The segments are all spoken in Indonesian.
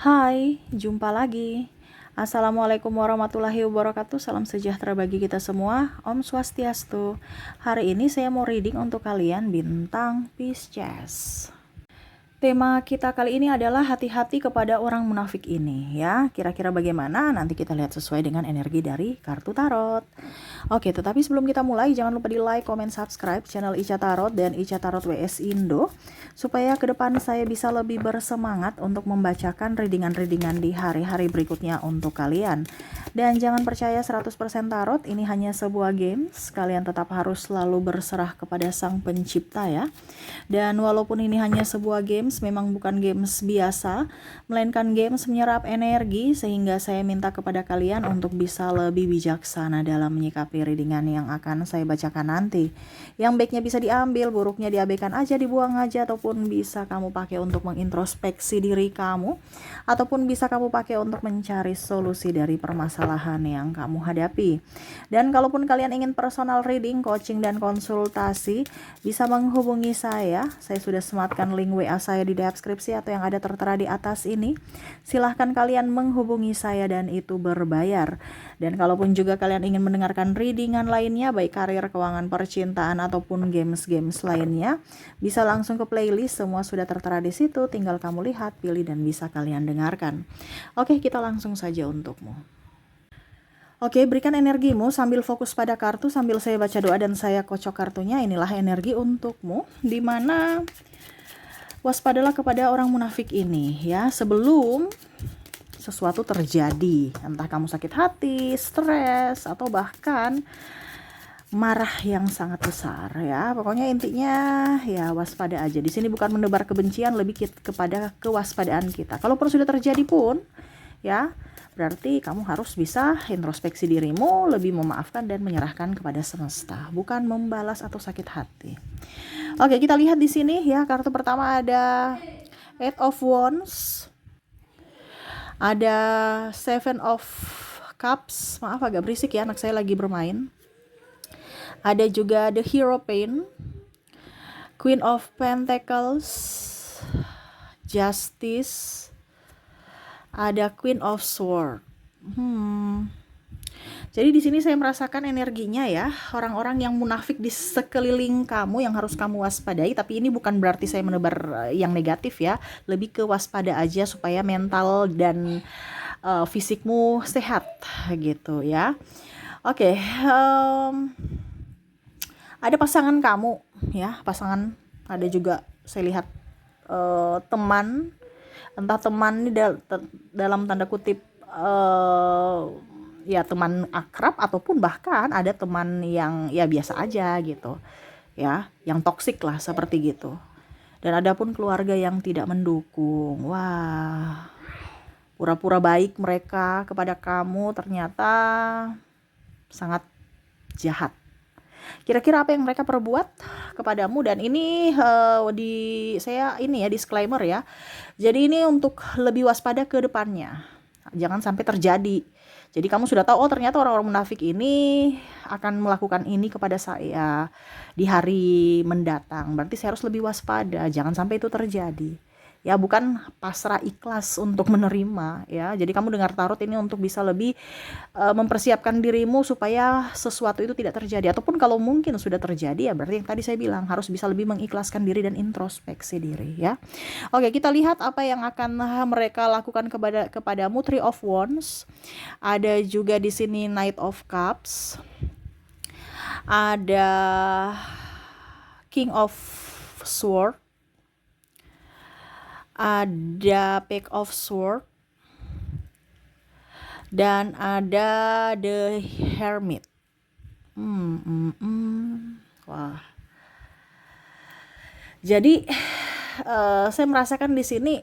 Hai, jumpa lagi. Assalamualaikum warahmatullahi wabarakatuh. Salam sejahtera bagi kita semua. Om Swastiastu. Hari ini saya mau reading untuk kalian bintang Pisces. Tema kita kali ini adalah hati-hati kepada orang munafik ini ya. Kira-kira bagaimana? Nanti kita lihat sesuai dengan energi dari kartu tarot. Oke, tetapi sebelum kita mulai jangan lupa di like, comment, subscribe channel Ica Tarot dan Ica Tarot WS Indo supaya ke depan saya bisa lebih bersemangat untuk membacakan readingan-readingan di hari-hari berikutnya untuk kalian. Dan jangan percaya 100% tarot, ini hanya sebuah games. Kalian tetap harus selalu berserah kepada Sang Pencipta ya. Dan walaupun ini hanya sebuah games, memang bukan games biasa, melainkan games menyerap energi, sehingga saya minta kepada kalian untuk bisa lebih bijaksana dalam menyikapi readingan yang akan saya bacakan nanti. Yang baiknya bisa diambil, buruknya diabaikan aja, dibuang aja, ataupun bisa kamu pakai untuk mengintrospeksi diri kamu, ataupun bisa kamu pakai untuk mencari solusi dari permasalahan yang kamu hadapi. Dan kalaupun kalian ingin personal reading, coaching, dan konsultasi, bisa menghubungi saya. Saya sudah sematkan link WA saya di deskripsi atau yang ada tertera di atas ini. Silahkan kalian menghubungi saya dan itu berbayar. Dan kalaupun juga kalian ingin mendengarkan readingan lainnya, baik karir, keuangan, percintaan, ataupun games-games lainnya, bisa langsung ke playlist. Semua sudah tertera di situ. Tinggal kamu lihat, pilih, dan bisa kalian dengarkan. Oke, kita langsung saja untukmu. Oke, berikan energimu sambil fokus pada kartu, sambil saya baca doa dan saya kocok kartunya. Inilah energi untukmu, dimana waspadalah kepada orang munafik ini ya, sebelum sesuatu terjadi. Entah kamu sakit hati, stres, atau bahkan marah yang sangat besar ya. Pokoknya intinya ya waspada aja. Di sini bukan menebar kebencian, lebih kepada kewaspadaan kita. Kalaupun sudah terjadi pun ya, berarti kamu harus bisa introspeksi dirimu, lebih memaafkan dan menyerahkan kepada semesta, bukan membalas atau sakit hati. Oke, kita lihat di sini ya. Kartu pertama ada Eight of Wands, ada Seven of Cups. Maaf agak berisik ya, anak saya lagi bermain. Ada juga The Hierophant, Queen of Pentacles, Justice, ada Queen of Swords. Jadi di sini saya merasakan energinya ya, orang-orang yang munafik di sekeliling kamu yang harus kamu waspadai. Tapi ini bukan berarti saya menebar yang negatif ya, lebih ke waspada aja supaya mental dan fisikmu sehat gitu ya. Oke, ada pasangan kamu ya, pasangan, ada juga saya lihat teman, entah teman ini dalam tanda kutip ya teman akrab, ataupun bahkan ada teman yang ya biasa aja gitu ya, yang toksik lah seperti gitu. Dan ada pun keluarga yang tidak mendukung. Wah, pura-pura baik mereka kepada kamu, ternyata sangat jahat. Kira-kira apa yang mereka perbuat kepadamu? Dan ini saya ini ya disclaimer ya. Jadi ini untuk lebih waspada ke depannya. Jangan sampai terjadi. Jadi kamu sudah tahu, oh ternyata orang-orang munafik ini akan melakukan ini kepada saya di hari mendatang. Berarti saya harus lebih waspada. Jangan sampai itu terjadi. Ya, bukan pasrah ikhlas untuk menerima ya. Jadi kamu dengar tarot ini untuk bisa lebih mempersiapkan dirimu supaya sesuatu itu tidak terjadi, ataupun kalau mungkin sudah terjadi ya berarti yang tadi saya bilang harus bisa lebih mengikhlaskan diri dan introspeksi diri ya. Oke, kita lihat apa yang akan mereka lakukan kepadamu. Three of Wands, ada juga di sini Knight of Cups, ada King of Swords, ada Page of Swords, dan ada The Hermit. Wah. Jadi saya merasakan di sini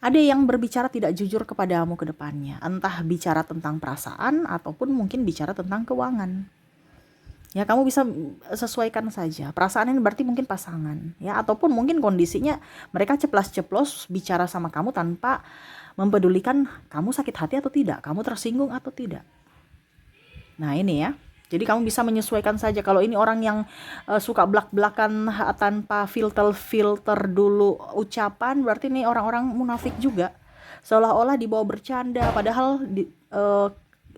ada yang berbicara tidak jujur kepadamu ke depannya. Entah bicara tentang perasaan ataupun mungkin bicara tentang keuangan. Ya, kamu bisa sesuaikan saja. Perasaan ini berarti mungkin pasangan ya, ataupun mungkin kondisinya mereka ceplas-ceplos bicara sama kamu tanpa mempedulikan kamu sakit hati atau tidak, kamu tersinggung atau tidak. Nah ini ya, jadi kamu bisa menyesuaikan saja. Kalau ini orang yang suka belak-belakan tanpa filter dulu ucapan, berarti ini orang-orang munafik juga. seolah-olah dibawa bercanda, padahal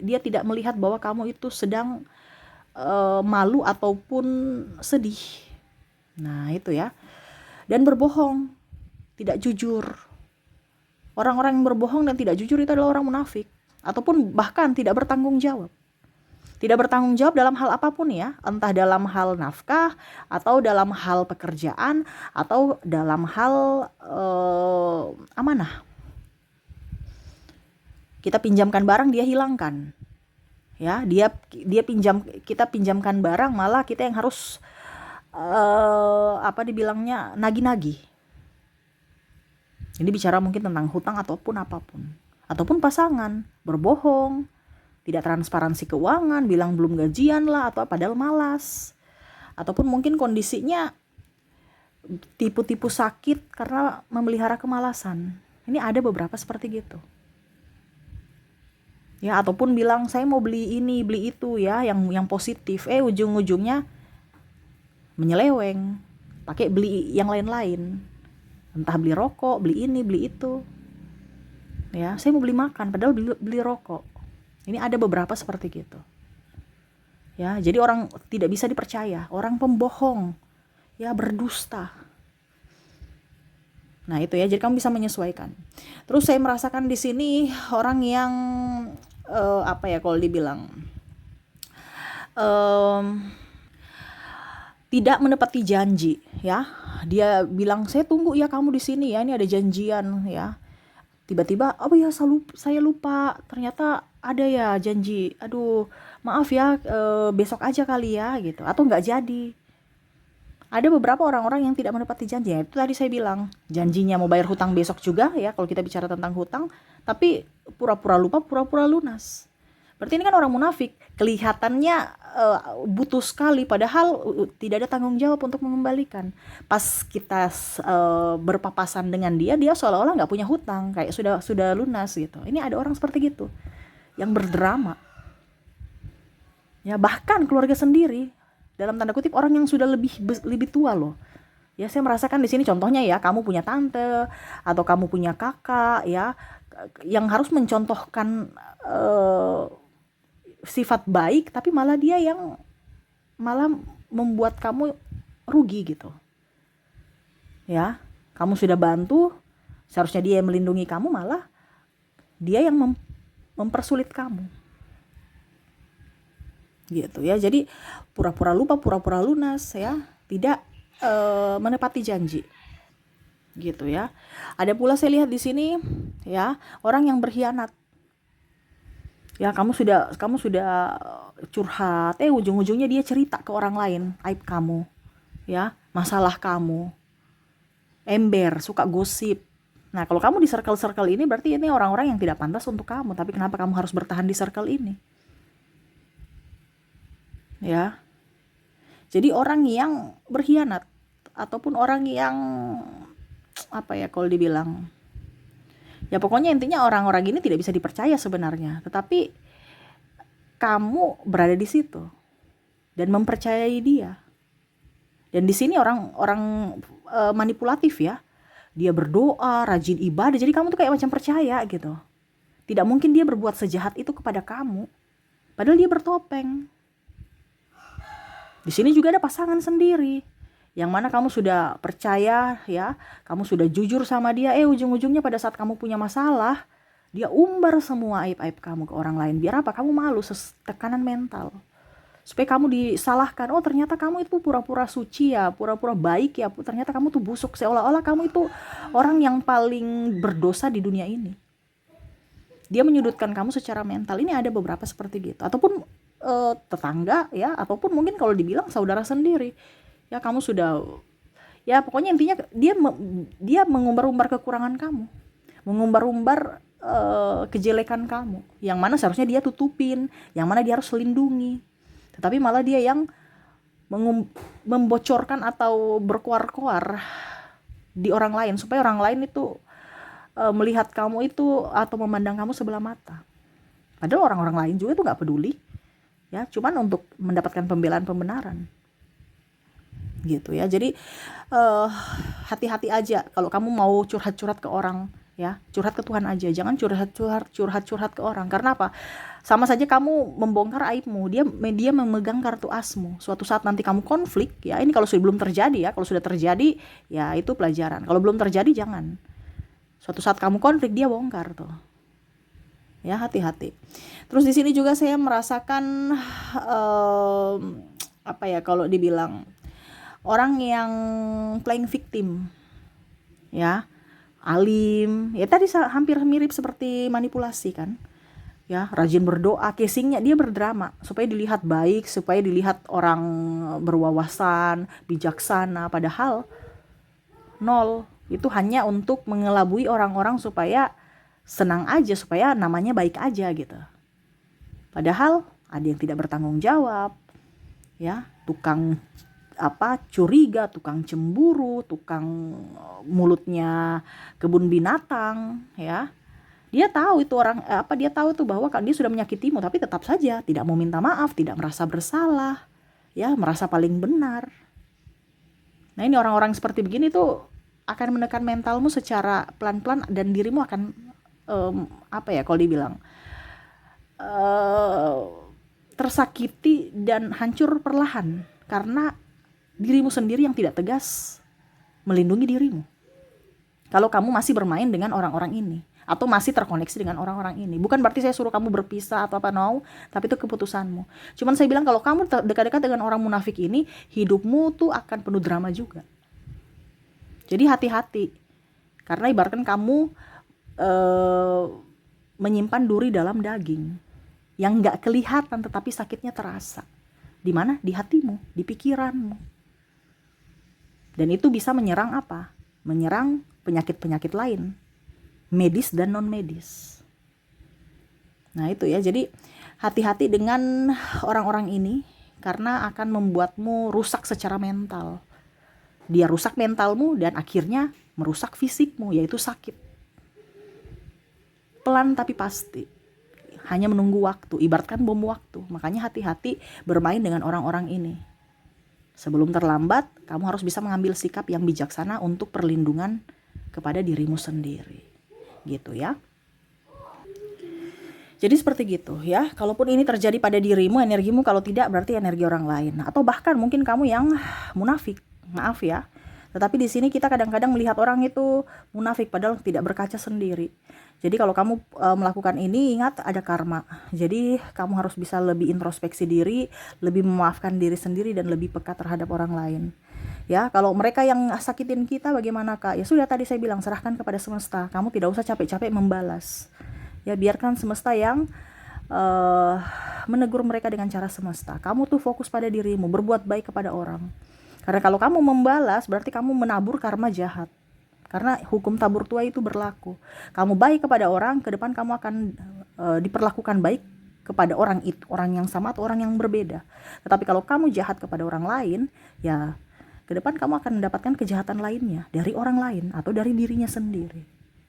dia tidak melihat bahwa kamu itu sedang malu ataupun sedih. Nah itu ya. Dan berbohong, tidak jujur. Orang-orang yang berbohong dan tidak jujur itu adalah orang munafik, ataupun bahkan tidak bertanggung jawab. Tidak bertanggung jawab dalam hal apapun ya, entah dalam hal nafkah, atau dalam hal pekerjaan, atau dalam hal amanah. Kita pinjamkan barang, dia hilangkan. Ya, kita pinjamkan barang, malah kita yang harus dibilangnya nagih-nagih. Ini bicara mungkin tentang hutang ataupun apapun. Ataupun pasangan berbohong, tidak transparansi keuangan, bilang belum gajian lah, atau padahal malas. Ataupun mungkin kondisinya tipu-tipu sakit karena memelihara kemalasan. Ini ada beberapa seperti gitu. Ya, ataupun bilang saya mau beli ini, beli itu ya, yang positif. Ujung-ujungnya menyeleweng, pakai beli yang lain-lain. Entah beli rokok, beli ini, beli itu. Ya, saya mau beli makan, padahal beli rokok. Ini ada beberapa seperti gitu. Ya, jadi orang tidak bisa dipercaya, orang pembohong, ya berdusta. Nah, itu ya, jadi kamu bisa menyesuaikan. Terus saya merasakan di sini orang yang kalau dibilang tidak menepati janji, ya. Dia bilang, "Saya tunggu ya kamu di sini ya, ini ada janjian ya." Tiba-tiba, saya lupa, ternyata ada ya janji. Aduh, maaf ya, besok aja kali ya gitu, atau nggak jadi. Ada beberapa orang-orang yang tidak menepati janji. Ya, itu tadi saya bilang, janjinya mau bayar hutang besok juga ya, kalau kita bicara tentang hutang, tapi pura-pura lupa, pura-pura lunas. Berarti ini kan orang munafik, kelihatannya butuh sekali, padahal tidak ada tanggung jawab untuk mengembalikan. Pas kita berpapasan dengan dia seolah-olah nggak punya hutang, kayak sudah lunas gitu. Ini ada orang seperti gitu, yang berdrama. Ya, bahkan keluarga sendiri, dalam tanda kutip orang yang sudah lebih tua loh. Ya, saya merasakan di sini contohnya ya, kamu punya tante atau kamu punya kakak ya, yang harus mencontohkan sifat baik, tapi malah dia yang malah membuat kamu rugi gitu. Ya, kamu sudah bantu, seharusnya dia yang melindungi kamu, malah dia yang mempersulit kamu. Gitu ya. Jadi pura-pura lupa, pura-pura lunas ya, tidak menepati janji. Gitu ya. Ada pula saya lihat di sini ya, orang yang berkhianat. Ya, kamu sudah curhat, ujung-ujungnya dia cerita ke orang lain aib kamu, ya, masalah kamu, ember, suka gosip. Nah, kalau kamu di circle ini, berarti ini orang-orang yang tidak pantas untuk kamu. Tapi kenapa kamu harus bertahan di circle ini? Ya, jadi orang yang berkhianat ataupun orang yang kalau dibilang, ya pokoknya intinya orang-orang ini tidak bisa dipercaya sebenarnya, tetapi kamu berada di situ dan mempercayai dia. Dan di sini orang manipulatif ya. Dia berdoa, rajin ibadah, jadi kamu tuh kayak macam percaya gitu. Tidak mungkin dia berbuat sejahat itu kepada kamu, padahal dia bertopeng. Di sini juga ada pasangan sendiri, yang mana kamu sudah percaya ya, kamu sudah jujur sama dia, ujung-ujungnya pada saat kamu punya masalah, dia umbar semua aib-aib kamu ke orang lain. Biar apa? Kamu malu, tekanan mental. Supaya kamu disalahkan, ternyata kamu itu pura-pura suci ya, pura-pura baik ya, ternyata kamu tuh busuk, seolah-olah kamu itu orang yang paling berdosa di dunia ini. Dia menyudutkan kamu secara mental. Ini ada beberapa seperti gitu. Ataupun tetangga ya, ataupun mungkin kalau dibilang saudara sendiri. Ya, kamu sudah, ya pokoknya intinya dia mengumbar-umbar kekurangan kamu, mengumbar-umbar kejelekan kamu, yang mana seharusnya dia tutupin, yang mana dia harus lindungi, tetapi malah dia yang membocorkan atau berkoar-koar di orang lain, supaya orang lain itu melihat kamu itu atau memandang kamu sebelah mata. Padahal orang-orang lain juga tuh nggak peduli, ya, cuman untuk mendapatkan pembelaan pembenaran. Gitu ya. Jadi hati-hati aja kalau kamu mau curhat-curhat ke orang ya. Curhat ke Tuhan aja, jangan curhat ke orang. Karena apa? Sama saja kamu membongkar aibmu, dia memegang kartu asmu. Suatu saat nanti kamu konflik, ya ini kalau sudah belum terjadi ya, kalau sudah terjadi ya itu pelajaran. Kalau belum terjadi jangan. Suatu saat kamu konflik dia bongkar tuh. Ya, hati-hati. Terus di sini juga saya merasakan apa ya kalau dibilang orang yang playing victim, ya, alim, ya tadi hampir mirip seperti manipulasi kan, ya, rajin berdoa, casingnya dia berdrama supaya dilihat baik, supaya dilihat orang berwawasan, bijaksana, padahal nol, itu hanya untuk mengelabui orang-orang supaya senang aja, supaya namanya baik aja gitu. Padahal ada yang tidak bertanggung jawab, ya, tukang curiga, tukang cemburu, tukang mulutnya kebun binatang, ya. Dia tahu itu dia tahu tuh bahwa dia sudah menyakitimu, tapi tetap saja tidak mau minta maaf, tidak merasa bersalah, ya, merasa paling benar. Nah, ini orang-orang seperti begini tuh akan menekan mentalmu secara pelan-pelan dan dirimu akan kalau dibilang tersakiti dan hancur perlahan karena dirimu sendiri yang tidak tegas melindungi dirimu. Kalau kamu masih bermain dengan orang-orang ini atau masih terkoneksi dengan orang-orang ini, bukan berarti saya suruh kamu berpisah atau apa, no, tapi itu keputusanmu. Cuman saya bilang kalau kamu dekat-dekat dengan orang munafik ini, hidupmu tuh akan penuh drama juga. Jadi hati-hati, karena ibaratkan kamu menyimpan duri dalam daging yang nggak kelihatan tetapi sakitnya terasa. Di mana? Di hatimu, di pikiranmu. Dan itu bisa menyerang apa? Menyerang penyakit-penyakit lain, medis dan non medis. Nah itu ya, jadi hati-hati dengan orang-orang ini karena akan membuatmu rusak secara mental. Dia rusak mentalmu dan akhirnya merusak fisikmu, yaitu sakit. Pelan tapi pasti, hanya menunggu waktu, ibaratkan bom waktu. Makanya hati-hati bermain dengan orang-orang ini. Sebelum terlambat, kamu harus bisa mengambil sikap yang bijaksana untuk perlindungan kepada dirimu sendiri, gitu ya. Jadi seperti gitu ya, kalaupun ini terjadi pada dirimu, energimu, kalau tidak berarti energi orang lain. Atau bahkan mungkin kamu yang munafik, maaf ya. Tetapi di sini kita kadang-kadang melihat orang itu munafik padahal tidak berkaca sendiri. Jadi kalau kamu melakukan ini, ingat ada karma. Jadi kamu harus bisa lebih introspeksi diri, lebih memaafkan diri sendiri dan lebih peka terhadap orang lain. Ya, kalau mereka yang sakitin kita bagaimana Kak? Ya sudah, tadi saya bilang serahkan kepada semesta. Kamu tidak usah capek-capek membalas. Ya, biarkan semesta yang menegur mereka dengan cara semesta. Kamu tuh fokus pada dirimu, berbuat baik kepada orang. Karena kalau kamu membalas, berarti kamu menabur karma jahat. Karena hukum tabur tuai itu berlaku. Kamu baik kepada orang, ke depan kamu akan diperlakukan baik kepada orang itu, orang yang sama atau orang yang berbeda. Tetapi kalau kamu jahat kepada orang lain, ya ke depan kamu akan mendapatkan kejahatan lainnya dari orang lain atau dari dirinya sendiri,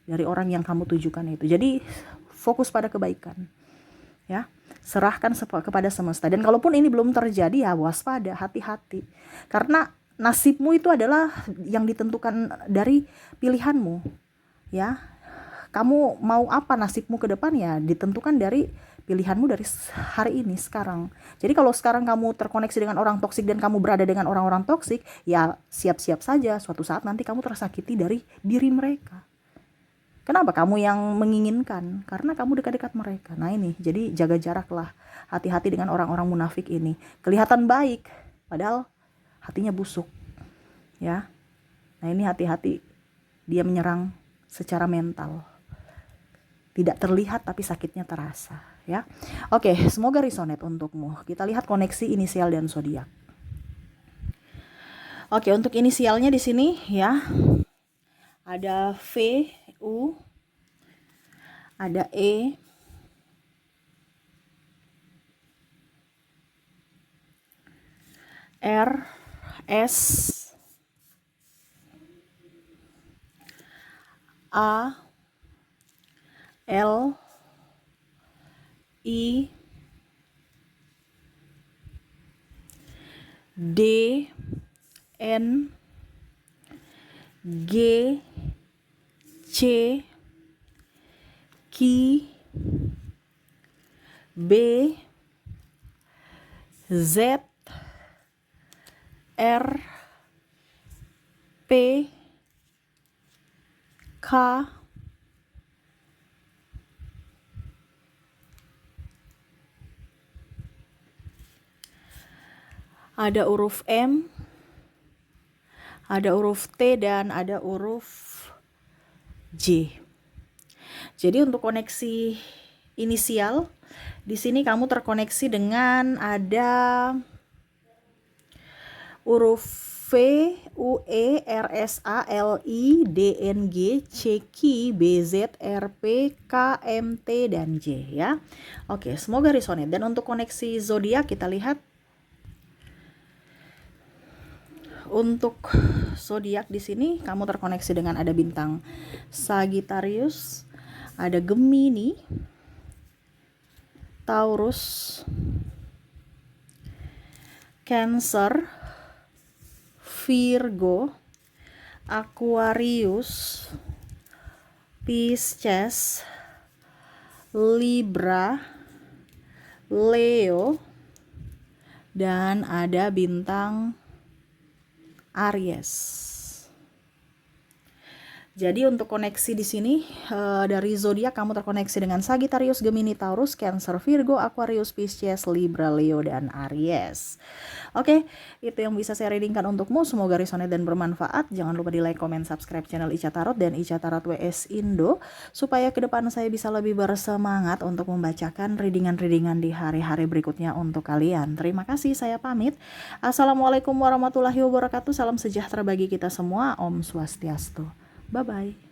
dari orang yang kamu tujukan itu. Jadi fokus pada kebaikan, ya, serahkan kepada semesta. Dan kalaupun ini belum terjadi, ya waspada, hati-hati, karena nasibmu itu adalah yang ditentukan dari pilihanmu, ya. Kamu mau apa nasibmu ke depan, ya ditentukan dari pilihanmu dari hari ini, sekarang. Jadi kalau sekarang kamu terkoneksi dengan orang toksik dan kamu berada dengan orang-orang toksik, ya siap-siap saja suatu saat nanti kamu tersakiti dari diri mereka. Kenapa kamu yang menginginkan? Karena kamu dekat-dekat mereka. Nah ini, jadi jaga jaraklah. Hati-hati dengan orang-orang munafik ini. Kelihatan baik, padahal hatinya busuk. Ya. Nah ini hati-hati. Dia menyerang secara mental. Tidak terlihat tapi sakitnya terasa. Ya. Oke, semoga resonate untukmu. Kita lihat koneksi inisial dan zodiak. Oke, untuk inisialnya di sini ya. Ada V, U, ada E, R, S, A, L, I, D, N, G, C, Ki, B, Z, R, P, K, ada huruf M, ada huruf T, dan ada huruf J. Jadi untuk koneksi inisial, di sini kamu terkoneksi dengan ada huruf V, U, E, R, S, A, L, I, D, N, G, C, Q, B, Z, R, P, K, M, T, dan J ya. Oke, semoga resonate. Dan untuk koneksi zodiak kita lihat. Untuk zodiak di sini kamu terkoneksi dengan ada bintang Sagittarius, ada Gemini, Taurus, Cancer, Virgo, Aquarius, Pisces, Libra, Leo, dan ada bintang Aries. Jadi untuk koneksi di sini dari zodiak kamu terkoneksi dengan Sagittarius, Gemini, Taurus, Cancer, Virgo, Aquarius, Pisces, Libra, Leo, dan Aries. Oke, itu yang bisa saya readingkan untukmu. Semoga resonate dan bermanfaat. Jangan lupa di like, comment, subscribe channel Ica Tarot dan Ica Tarot WS Indo supaya ke depan saya bisa lebih bersemangat untuk membacakan readingan-readingan di hari-hari berikutnya untuk kalian. Terima kasih, saya pamit. Assalamualaikum warahmatullahi wabarakatuh. Salam sejahtera bagi kita semua. Om Swastiastu. Bye-bye.